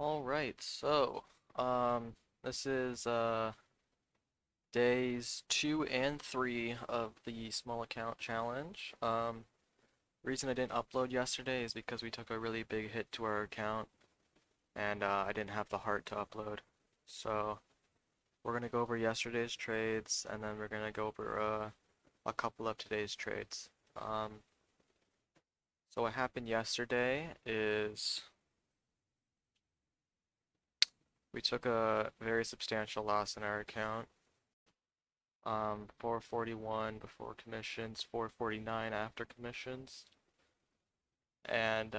All right, so this is days 2 and 3 of the small account challenge. Reason I didn't upload yesterday is because we took a really big hit to our account, and I didn't have the heart to upload. So we're gonna go over yesterday's trades, and then we're gonna go over a couple of today's trades. So what happened yesterday is we took a very substantial loss in our account. 441 before commissions, 449 after commissions. And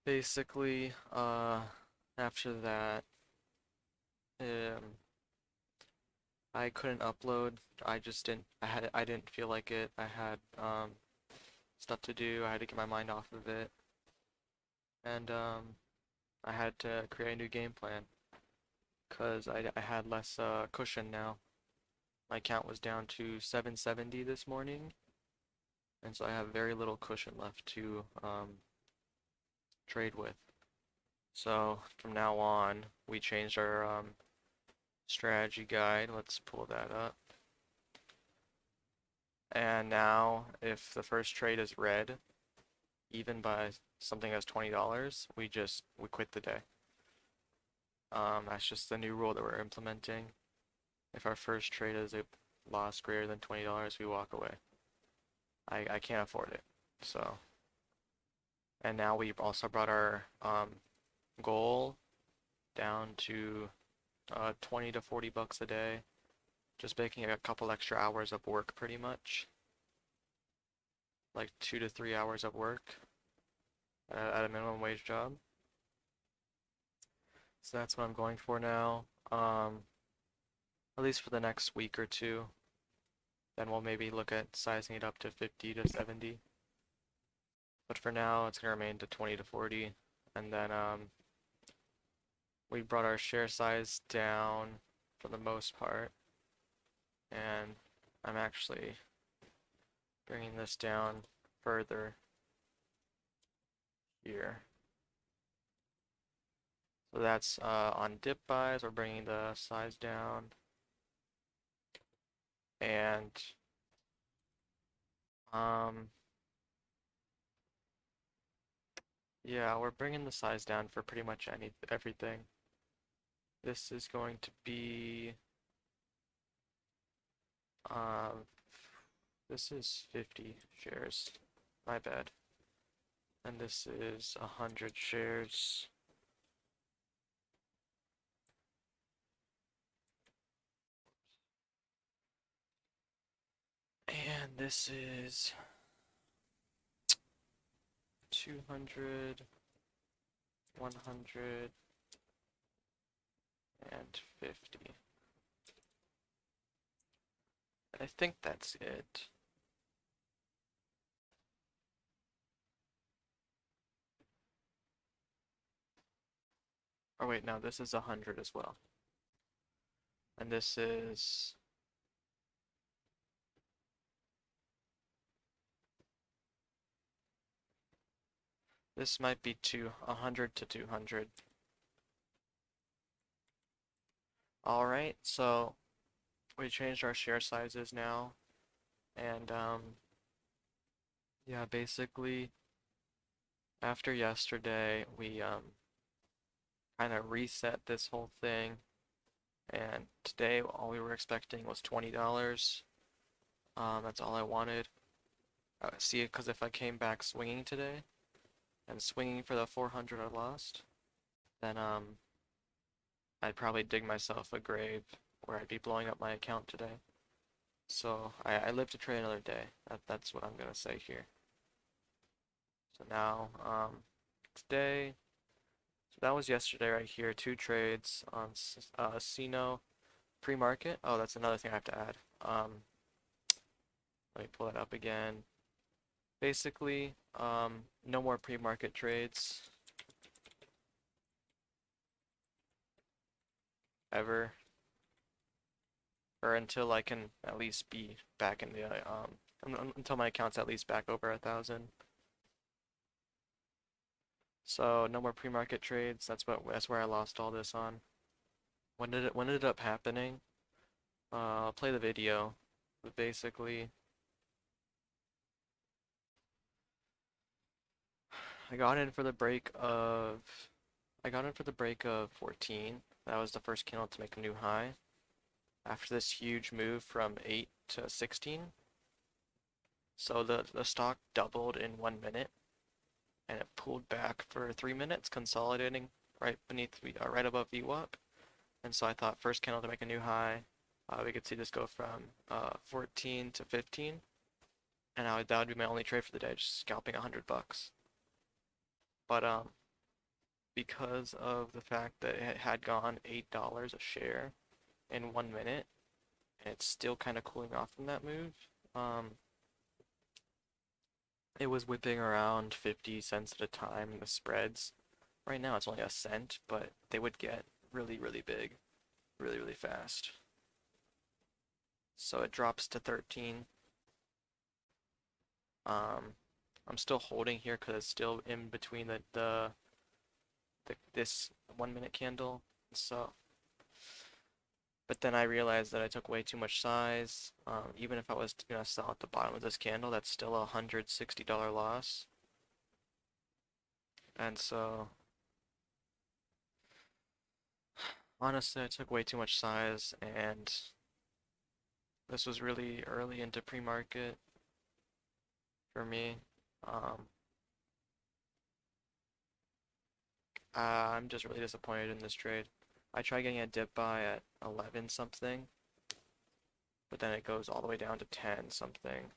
basically, after that, um, I couldn't upload. I just didn't. I didn't feel like it. I had stuff to do. I had to get my mind off of it, and I had to create a new game plan because I had less cushion now. My count was down to 770 this morning, and so I have very little cushion left to trade with. So from now on, we changed our strategy guide. Let's pull that up. And now, if the first trade is red, even by something that's $20, we quit the day. That's just the new rule that we're implementing. If our first trade is a loss greater than $20, we walk away. I can't afford it. So, and now we've also brought our goal down to 20 to 40 bucks a day, just making a couple extra hours of work pretty much, like 2 to 3 hours of work at a minimum wage job. So that's what I'm going for now, at least for the next week or two. Then we'll maybe look at sizing it up to 50 to 70. But for now, it's going to remain to 20 to 40. And then we brought our share size down for the most part. And I'm actually bringing this down further here. So that's on dip buys, we're bringing the size down. And yeah, we're bringing the size down for pretty much everything. This is going to be this is 50 shares. My bad. And this is 100 shares. And this is 200, 100, and 50. I think that's it. Oh wait, no, this is 100 as well. And this is this might be 100 to 200. Alright, so we changed our share sizes now. And yeah, basically after yesterday we kind of reset this whole thing. And today all we were expecting was $20. That's all I wanted. See, because if I came back swinging today and swinging for the 400 I lost, then I'd probably dig myself a grave where I'd be blowing up my account today. So I live to trade another day. That's what I'm gonna say here. So now today, so that was yesterday right here. 2 trades on SINO pre-market. Oh, that's another thing I have to add. Let me pull that up again. Basically, no more pre-market trades ever, or until I can at least be back in the until my account's at least back over 1,000. So no more pre-market trades. That's where I lost all this on. When did it up happening? I'll play the video. But basically, I got in for the break of I got in for the break of 14. That was the first candle to make a new high. After this huge move from 8 to 16. So the stock doubled in 1 minute and it pulled back for 3 minutes, consolidating right above VWAP. And so I thought first candle to make a new high. We could see this go from 14 to 15, and that would be my only trade for the day, just scalping $100. But because of the fact that it had gone $8 a share in 1 minute, and it's still kind of cooling off from that move, it was whipping around 50 cents at a time in the spreads. Right now it's only a cent, but they would get really, really big, really, really fast. So it drops to 13. I'm still holding here because it's still in between this 1 minute candle. So, but then I realized that I took way too much size. Even if I was gonna sell at the bottom of this candle, that's still a $160 loss. And so, honestly, I took way too much size, and this was really early into pre-market for me. Um, I'm just really disappointed in this trade. I tried getting a dip buy at 11 something, but then it goes all the way down to 10 something.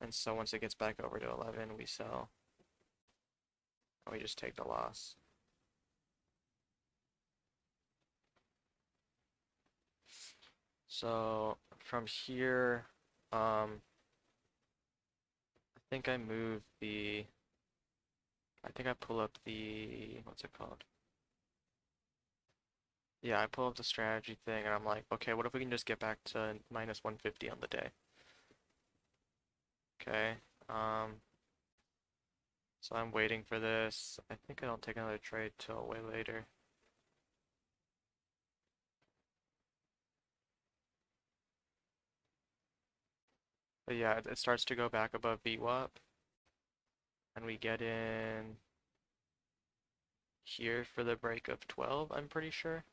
And so once it gets back over to 11, we sell. And we just take the loss. So from here, I think I pull up what's it called? Yeah, I pull up the strategy thing and I'm like, okay, what if we can just get back to minus 150 on the day? Okay, so I'm waiting for this. I think I don't take another trade till way later. But yeah, it starts to go back above VWAP, and we get in here for the break of 12, I'm pretty sure.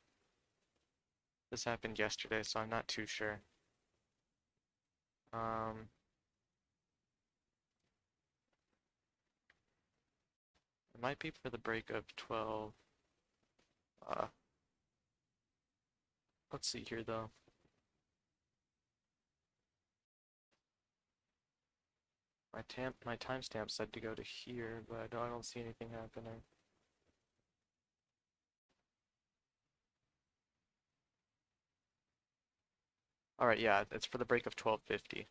This happened yesterday, so I'm not too sure. Um, it might be for the break of 12. Uh, let's see here though. My timestamp said to go to here, but I don't see anything happening. Alright, yeah, it's for the break of 12.50.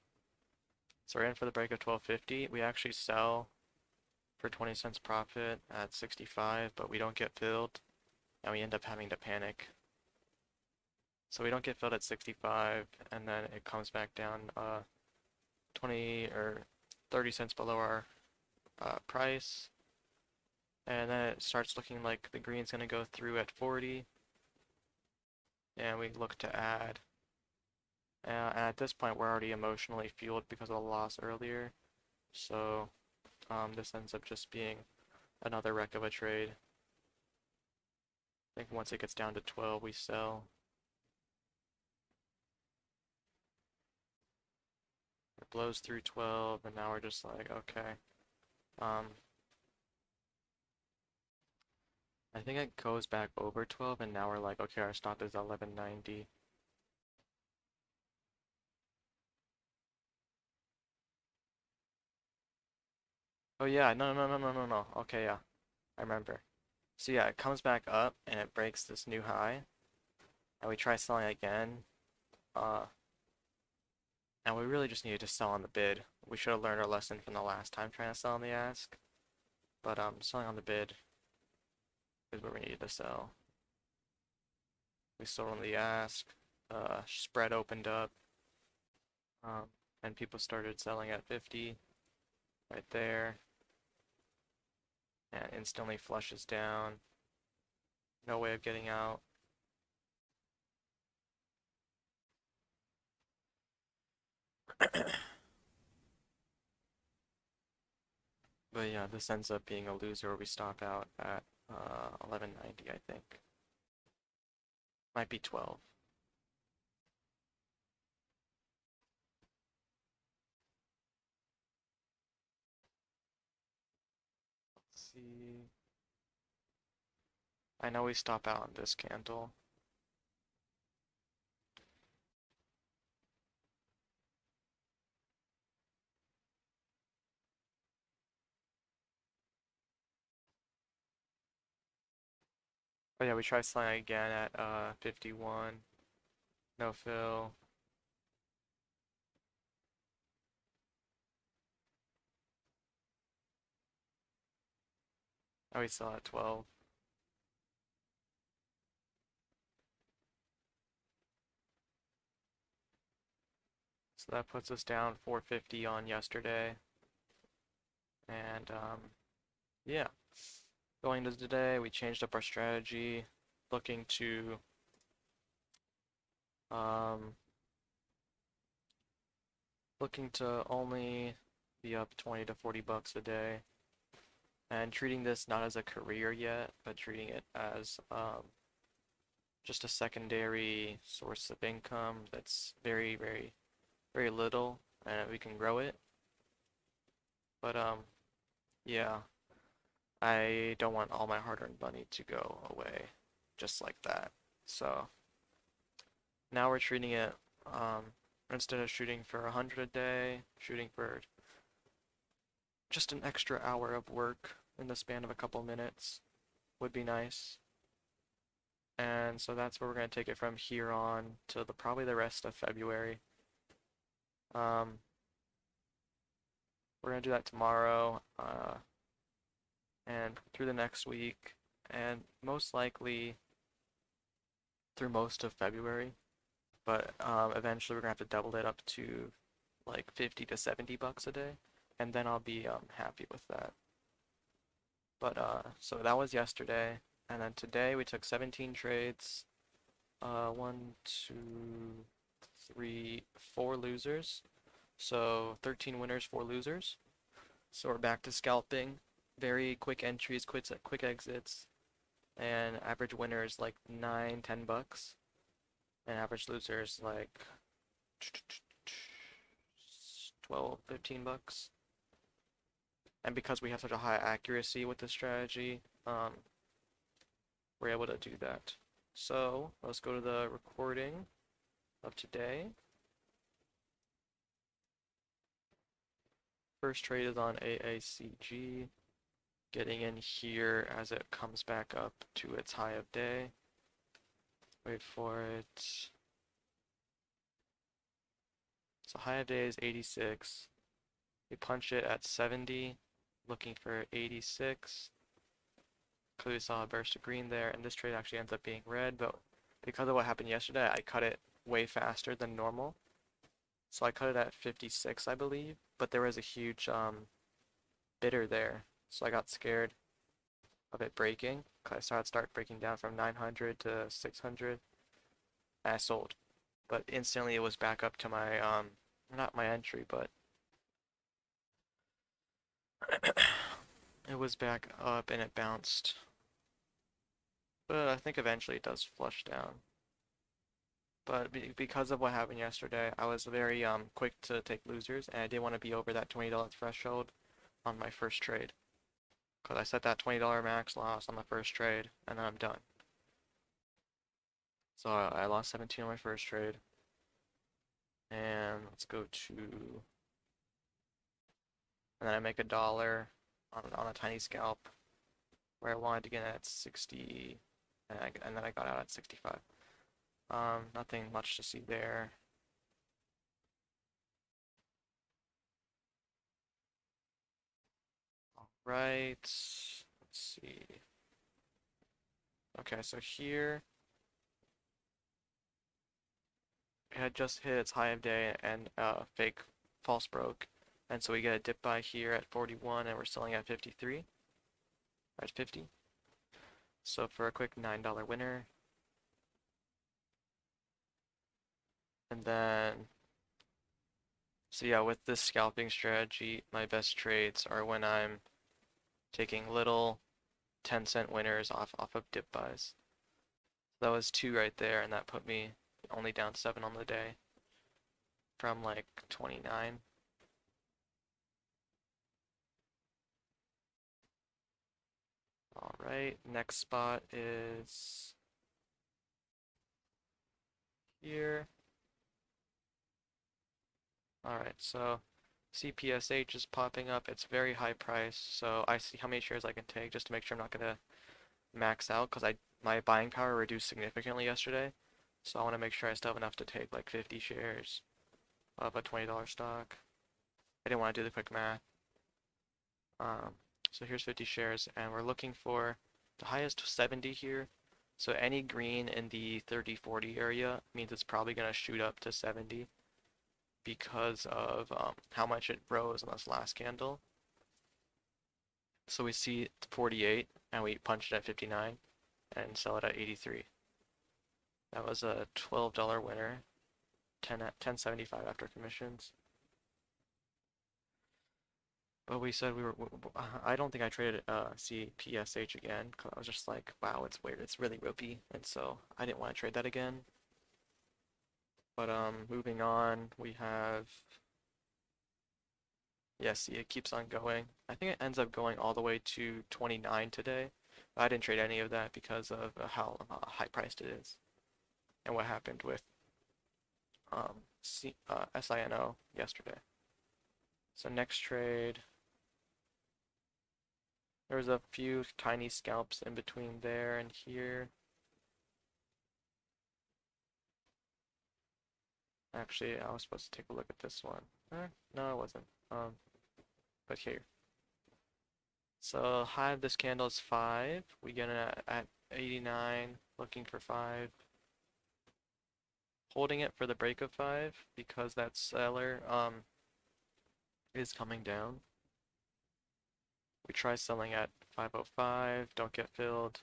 So we're in for the break of 12.50. We actually sell for 20 cents profit at 65, but we don't get filled, and we end up having to panic. So we don't get filled at 65, and then it comes back down 20 or 30 cents below our price. And then it starts looking like the green's going to go through at 40. And we look to add. And at this point, we're already emotionally fueled because of the loss earlier. So this ends up just being another wreck of a trade. I think once it gets down to 12, we sell. It blows through 12, and now we're just like, okay. I think it goes back over 12, and now we're like, okay, our stop is 1190. Oh yeah, no. Okay, yeah, I remember. So yeah, it comes back up, and it breaks this new high, and we try selling again. Uh, and we really just needed to sell on the bid. We should have learned our lesson from the last time trying to sell on the ask. But selling on the bid is where we needed to sell. We sold on the ask. Spread opened up. And people started selling at 50 right there. and instantly flushes down. No way of getting out. But yeah, this ends up being a loser where we stop out at 1190, I think. Might be 12. Let's see. I know we stop out on this candle. Oh yeah, we try selling again at 51. No fill. Oh, we sell at 12. So that puts us down 450 on yesterday. And yeah, going into today, we changed up our strategy, looking to um, only be up 20 to 40 bucks a day, and treating this not as a career yet, but treating it as just a secondary source of income that's very, very, very little, and we can grow it. But yeah, I don't want all my hard-earned money to go away just like that. So now we're treating it, instead of shooting for 100 a day, shooting for just an extra hour of work in the span of a couple minutes would be nice. And so that's where we're going to take it from here on to probably the rest of February. Um, we're going to do that tomorrow, and through the next week, and most likely through most of February. But eventually we're going to have to double it up to like 50 to 70 bucks a day, and then I'll be happy with that. But so that was yesterday, and then today we took 17 trades. One, two, three, four losers. So 13 winners, four losers. So we're back to scalping. Very quick entries, quick exits, and average winners like 9, 10 bucks, and average losers like 12, 15 bucks. And because we have such a high accuracy with this strategy, we're able to do that. So let's go to the recording of today. First trade is on AACG, getting in here as it comes back up to its high of day. Wait for it. So high of day is 86. We punch it at 70, looking for 86. Clearly saw a burst of green there, and this trade actually ends up being red, but because of what happened yesterday, I cut it way faster than normal. So I cut it at 56, I believe, but there was a huge bidder there, so I got scared of it breaking. I saw it start breaking down from 900 to 600, and I sold. But instantly it was back up to my not my entry, but it was back up and it bounced. But I think eventually it does flush down. But because of what happened yesterday, I was very quick to take losers, and I didn't want to be over that $20 threshold on my first trade. Because I set that $20 max loss on the first trade, and then I'm done. So I lost 17 on my first trade. And let's go to, and then I make $1 on a tiny scalp where I wanted to get at 60, and then I got out at 65. Nothing much to see there. All right, let's see. Okay, so here it had just hit its high of day and fake false broke, and so we get a dip buy here at 41, and we're selling at 53. Right, 50. So for a quick $9 winner. And then, so yeah, with this scalping strategy, my best trades are when I'm taking little 10-cent winners off of dip buys. That was 2 right there, and that put me only down 7 on the day from like 29. All right, next spot is here. All right, so CPSH is popping up. It's very high price, so I see how many shares I can take just to make sure I'm not gonna max out because my buying power reduced significantly yesterday. So I want to make sure I still have enough to take like 50 shares of a $20 stock. I didn't want to do the quick math. Um, so here's 50 shares, and we're looking for the highest 70 here. So any green in the 30-40 area means it's probably going to shoot up to 70 because of how much it rose in this last candle. So we see 48, and we punch it at 59 and sell it at 83. That was a $12 winner, 10 at 10.75 after commissions. But we said I don't think I traded CPSH again because I was just like, wow, it's weird, it's really ropey, and so I didn't want to trade that again. But moving on, we have, yeah, see, it keeps on going. I think it ends up going all the way to 29 today. But I didn't trade any of that because of how high priced it is and what happened with SINO yesterday. So next trade, there was a few tiny scalps in between there and here. Actually, I was supposed to take a look at this one. No, I wasn't. But here. So high of this candle is 5. We get it at 89, looking for 5. Holding it for the break of 5 because that seller is coming down. We try selling at 505, don't get filled.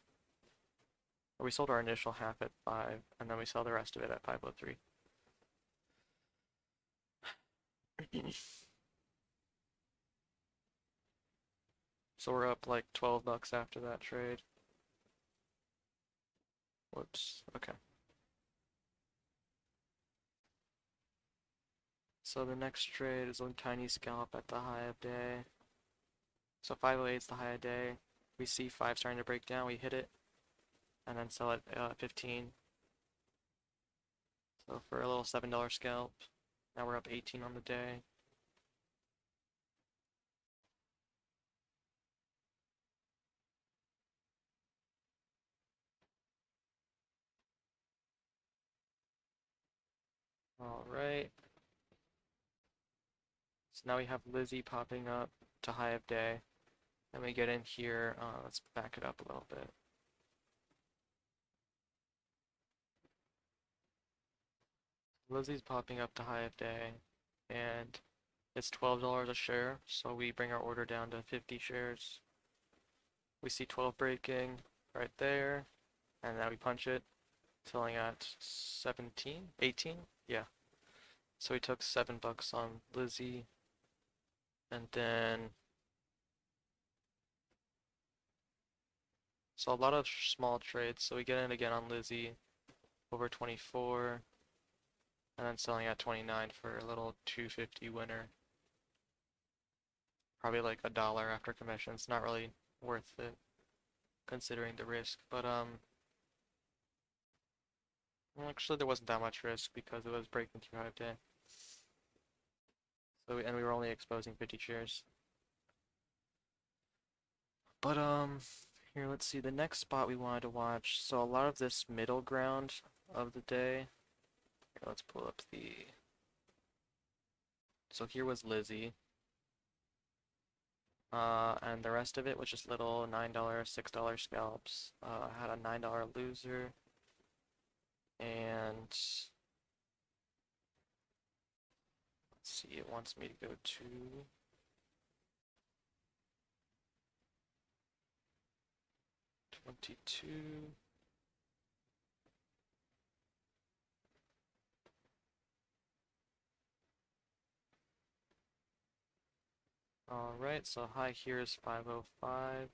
We sold our initial half at 5, and then we sell the rest of it at 503. So we're up like 12 bucks after that trade. Whoops, okay. So the next trade is a tiny scalp at the high of day. So 508 is the high of day. We see 5 starting to break down, we hit it, and then sell it 15. So for a little $7 scalp, now we're up 18 on the day. All right. So now we have Lizzie popping up to high of day. Then we get in here, let's back it up a little bit. Lizzie's popping up to high of day, and it's $12 a share, so we bring our order down to 50 shares. We see 12 breaking right there, and now we punch it, selling at 17, 18, yeah. So we took 7 bucks on Lizzie, and then so a lot of small trades. So we get in again on Lizzie, over 24, and then selling at 29 for a little 250 winner. Probably like $1 after commissions. Not really worth it considering the risk, but well, actually there wasn't that much risk because it was breaking through high day. So and we were only exposing 50 shares. But here, let's see, the next spot we wanted to watch. So a lot of this middle ground of the day. Here, let's pull up the. So here was Lizzie. And the rest of it was just little $9, $6 scalps. I had a $9 loser. And let's see, it wants me to go to 22. Alright, so high here is 505,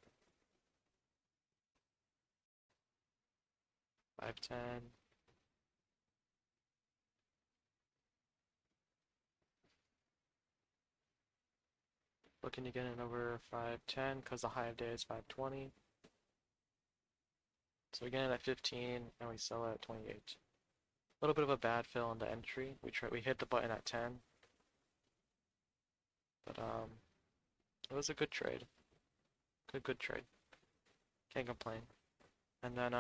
510. Looking to get in over 510 because the high of day is 520. So we get in at 15 and we sell at 28. A little bit of a bad fill on the entry. We hit the button at 10, but it was a good trade. Good trade. Can't complain. And then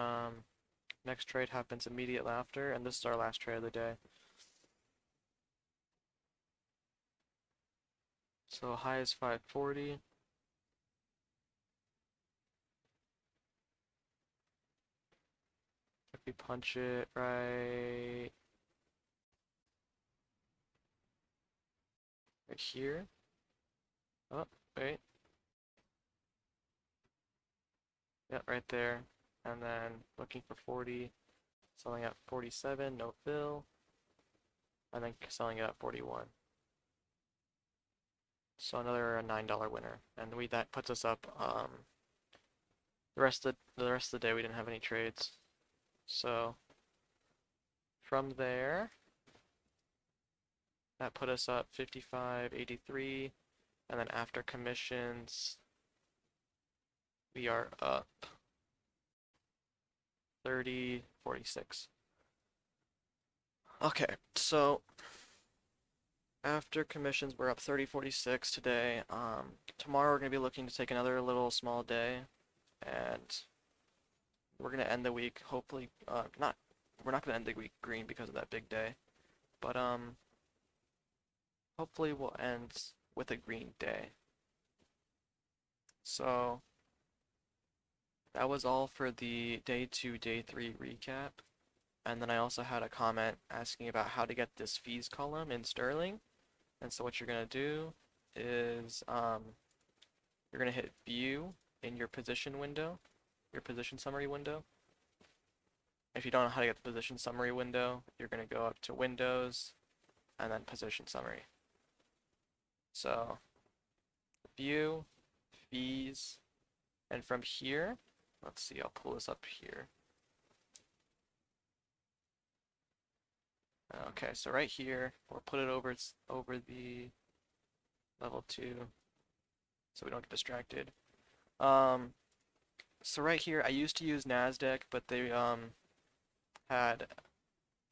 next trade happens immediately after, and this is our last trade of the day. So high is 540. If we punch it right here. Oh, wait. Yeah, right there. And then looking for 40, selling at 47, no fill, and then selling it at 41. So another $9 winner, and that puts us up. The rest of the day we didn't have any trades. So from there, that put us up 55.83, and then after commissions, we are up 30.46. Okay, so after commissions, we're up 30.46 today. Tomorrow we're gonna be looking to take another little small day, and we're gonna end the week hopefully. We're not gonna end the week green because of that big day, but hopefully we'll end with a green day. So that was all for the day 2, day 3 recap. And then I also had a comment asking about how to get this fees column in Sterling. And so what you're gonna do is you're gonna hit View in your position window, your position summary window. If you don't know how to get the position summary window, you're gonna go up to Windows and then Position Summary. So View, Fees, and from here, let's see, I'll pull this up here. Okay, so right here, we'll put it over the level 2 so we don't get distracted. So right here, I used to use NASDAQ, but they had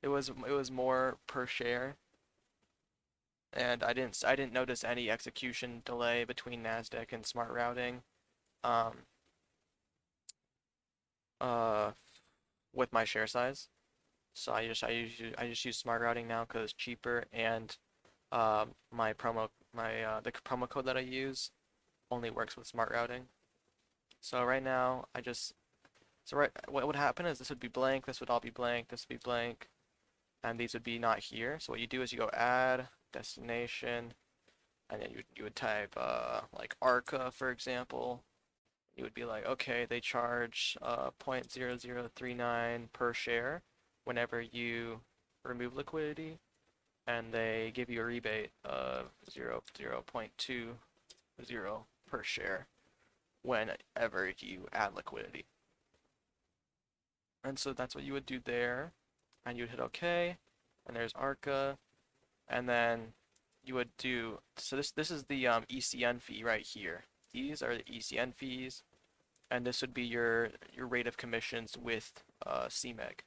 it was more per share, and I didn't notice any execution delay between NASDAQ and smart routing. Um, uh, with my share size. So I just use smart routing now because it's cheaper, and the promo code that I use only works with smart routing. So right now what would happen is this would be blank, this would all be blank, this would be blank, and these would be not here. So what you do is you go add destination, and then you would type like ARCA, for example. You would be like, okay, they charge 0.0039 per share whenever you remove liquidity, and they give you a rebate of 0.20 per share whenever you add liquidity. And so that's what you would do there, and you would hit OK, and there's ARCA, and then you would do, so this is the ECN fee right here. These are the ECN fees, and this would be your rate of commissions with CMEG.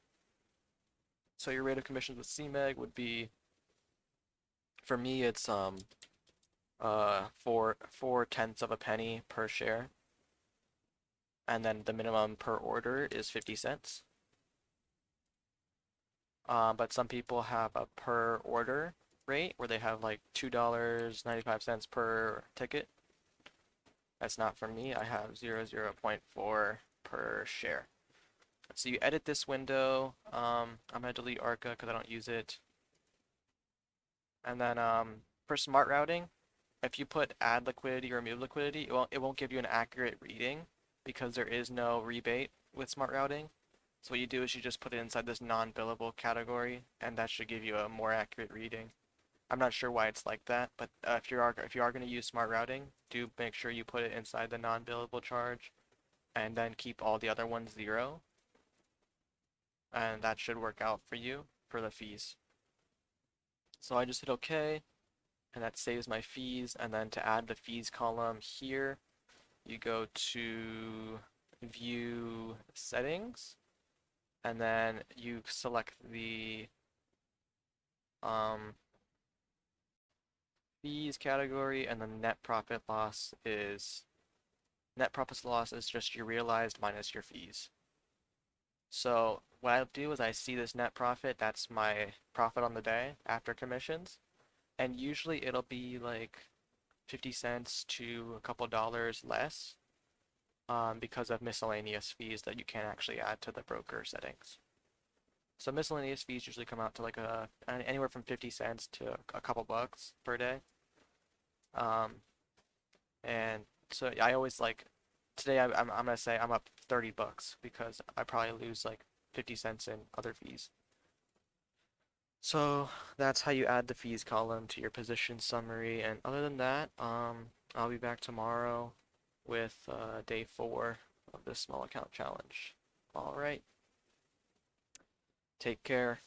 So your rate of commissions with CMEG would be, for me, it's 4/10 of a penny per share, and then the minimum per order is 50 cents. But some people have a per order rate where they have like $2.95 per ticket. That's not for me. I have 0.4 per share. So you edit this window. I'm gonna delete ARCA because I don't use it. And then for smart routing, if you put add liquidity or remove liquidity, it won't give you an accurate reading because there is no rebate with smart routing. So what you do is you just put it inside this non-billable category, and that should give you a more accurate reading. I'm not sure why it's like that, but if you are going to use smart routing, do make sure you put it inside the non-billable charge, and then keep all the other ones 0, and that should work out for you for the fees. So I just hit OK, and that saves my fees. And then to add the fees column here, you go to View Settings, and then you select the fees category, and the net profit loss is just your realized minus your fees. So what I'll do is I see this net profit, that's my profit on the day after commissions, and usually it'll be like 50 cents to a couple dollars less because of miscellaneous fees that you can't actually add to the broker settings. So miscellaneous fees usually come out to like anywhere from 50 cents to a couple bucks per day. Um, and so I always like, today I'm gonna say I'm up 30 bucks because I probably lose like 50 cents in other fees. So that's how you add the fees column to your position summary. And other than that, I'll be back tomorrow with day 4 of this small account challenge. All right. Take care.